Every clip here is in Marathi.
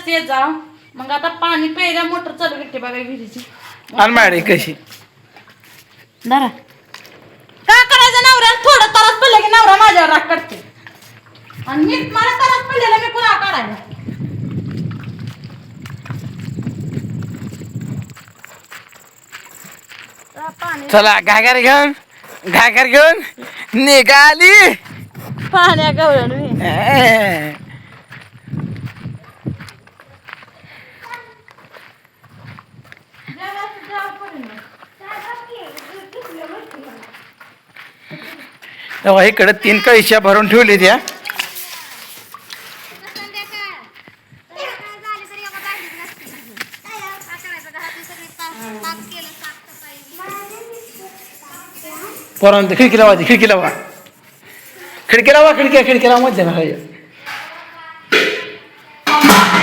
ते जा मग आता पाणी प्यायला मोटर चालू करते बघा विहिरीची आणि माडी कशी दारा काय करायचं नवरा थोडं तरच पडलं की नवरा माझ्यावर राग करते आणि मी मला तरच पडलेलं मी पुन्हा काढायला चला घागर घेऊन निघाली पाण्या गवळण मी तेव्हा इकडे 3 कळशा भरून ठेवली त्या पोरांना खिडकी लावा खिडकी लावा मधल्या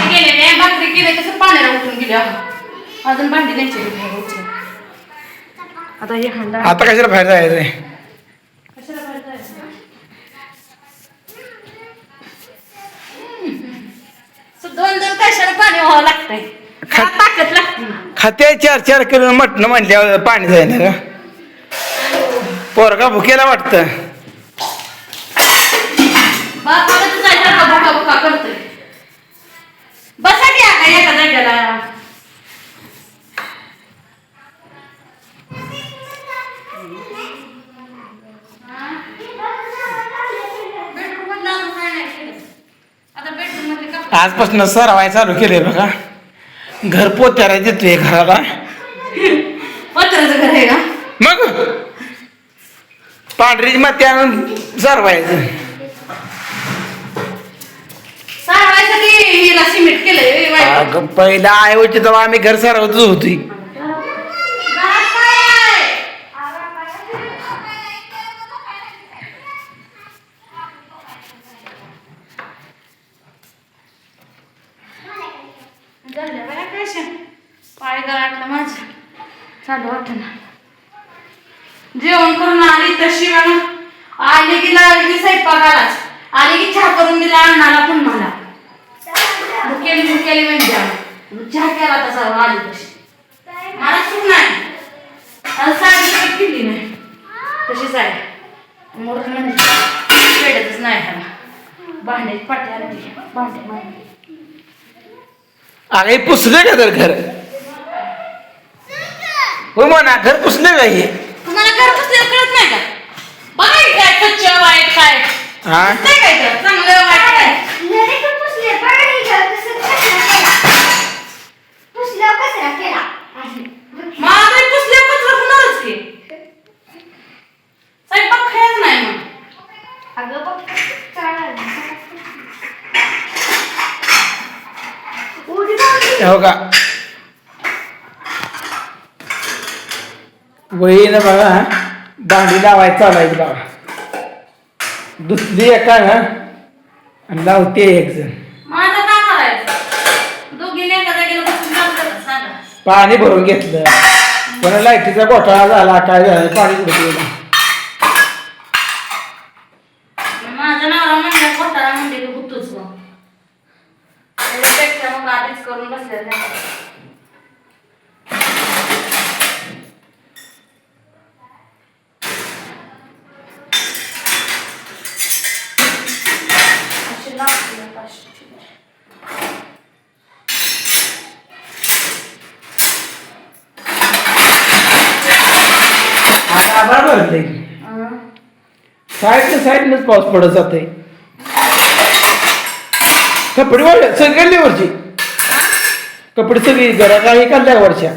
गेले भाकरी केले तसं पाण्याला उठून गेले अजून भांडी न्यायची आता हे हांडा आता कशाला बाहेर जायचं कशाला बाहेर जायचं दोन कशाला पाणी व्हावं लागतंय ताकद लागते खाते 4 किलो मटण म्हणल्यावर पाणी जायना का पोरगा भुकेला वाटतं बुका करतोय बसा की एका जागेला आजपासून सरावाय चालू केले बघा घर पोत्याला देतोय घराला पत्राचं घर आहे का मग पांढरी माती आणून सरवायचं हिला सिमेंट केलंय पहिला ऐवजी तेव्हा आम्ही घर सरवतच होती पाय गळाटलं माझं चालू वाटणं जेवण करून आली तशी आली की लागली स्वयंपाकालाच आली की चहा करून दिला अण्णाला पण मला भुकेली म्हणजे चहा केला तसा आली तशी मला चूक नाही साडी केली नाही तशीच आहे मोठं म्हणजे पेटतच नाही ह्याला भांड्याची पाठी आली भांडे अरे पुसले का तर घर हो म्हणा घर पुसले नाही तुम्हाला घर पुसलेलं कळत नाही का बघा काय कच्च वाईट काय काय तर चांगलं वाईट काय माझं पुसले कचरा होणारच की स्वयंपाक खायच नाही मग हो का वहीनं बघा भांडी लावायचं चालायचं बघा दुसरी एका ना आणि लावते एक जण माझं काय करायचं दोघीने एका जागेला बसून सांगा पाणी भरून घेतलं पण लाईटीचा घोटाळा झाला काय झालं पाणी कुठे माझं नाव म्हणजे घोटाळा म्हणजे होतोच मग त्यापेक्षा मग आधीच करून बसलेलं साईडनच पाऊस पडत जाते कपडे वाढ सगळी वरची कपडे सगळी घरा काही काढल्या वरच्या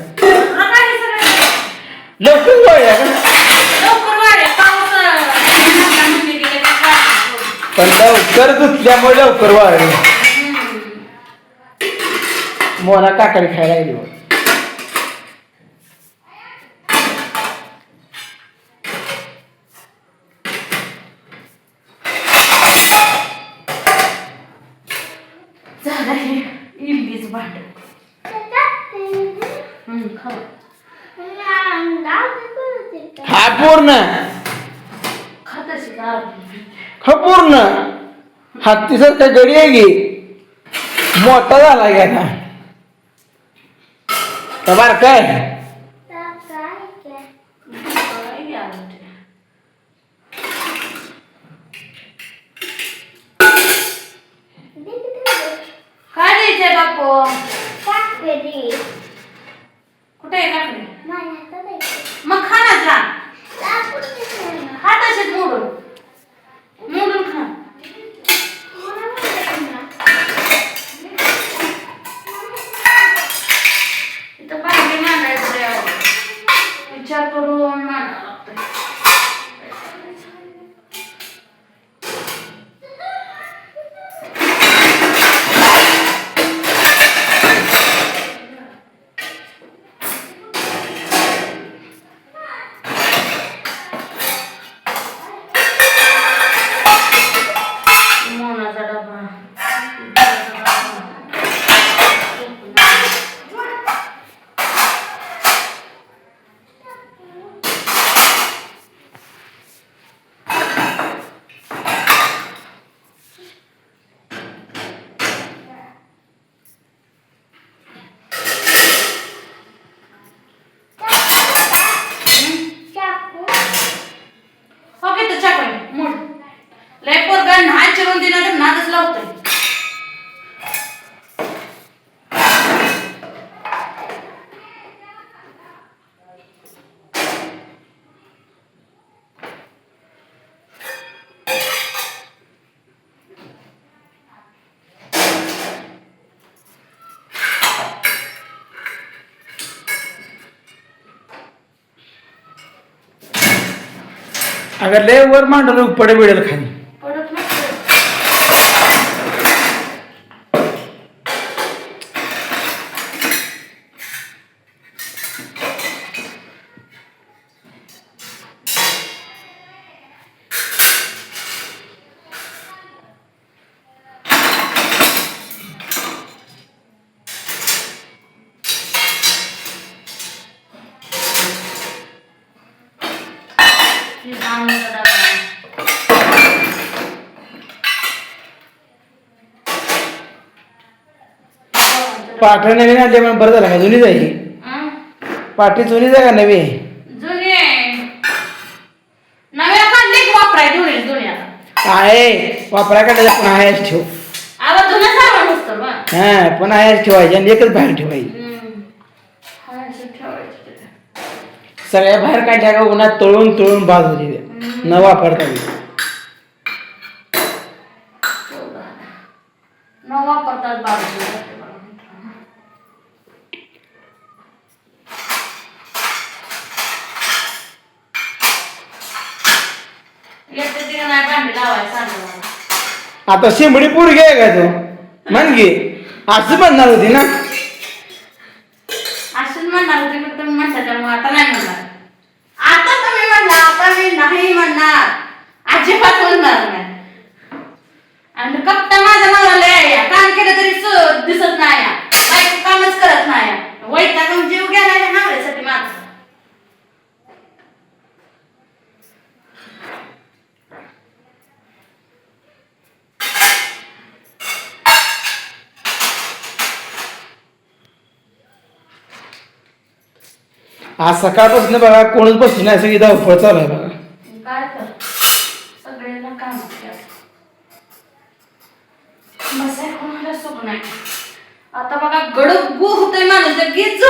लवकर वाढल्या पण लवकर धुतल्यामुळे लवकर वाढले मोना काकडी खायला गेली हा पूर्ण पूर्ण हत्तीसारखा गडी आहे गी मोठा झाला का ना का बारकाय काय द्यायचंय बापू कुठे आहे काकडे मग खा ना जा खा तसेच मोडून मोडून खा इथं भांडी मांडायचं विचार करून मांडावं लागतं मोनाचा डबा ओके तर चाकू मोड लय पोरगा नाही चिरून दिला तर नादच लावतोय अगर लय वर मांडलं पडे बिडेल खाली पडत नसतं पाठ नवीन आले म्हणून बरं झालं का जुनी जाई पाठी जुनी जाय का नवी जुनी आहे नव्या काढली वापराय जुनी जुन्या आहे वापराकडे पण आहेच ठेव आवाज जुन्या सामान नसतं बा हा पण आहेच ठेवायची आणि एकच बाहेर ठेवायची सगळ्या बाहेर काढल्या का उन्हात तळून तळून बाजूची न वापरता न वापरतात बाजू आता शिंबडी पोरगी आहे का तू म्हण गे असं म्हणणार होती ना असंच म्हणणार होते पण तुम्ही म्हणता त्यामुळे आता नाही म्हणणार आता तुम्ही म्हणणार आता मी नाही म्हणणार अजिबात म्हणणार नाही आणि कप्ता माझ्या नवऱ्याला या काम केलं तरी दिसत नाही बायको कामच करत नाही वैतागून जीव गेला या नवऱ्यासाठी माझा आज सकाळपासून बघा कोणच बसलं नाही सगळी धावपळ चालू आहे बघा काय कर सगळ्यांना काम बसाय कोणाला सुख नाही आता बघा गडगू होतोय माणूस गिज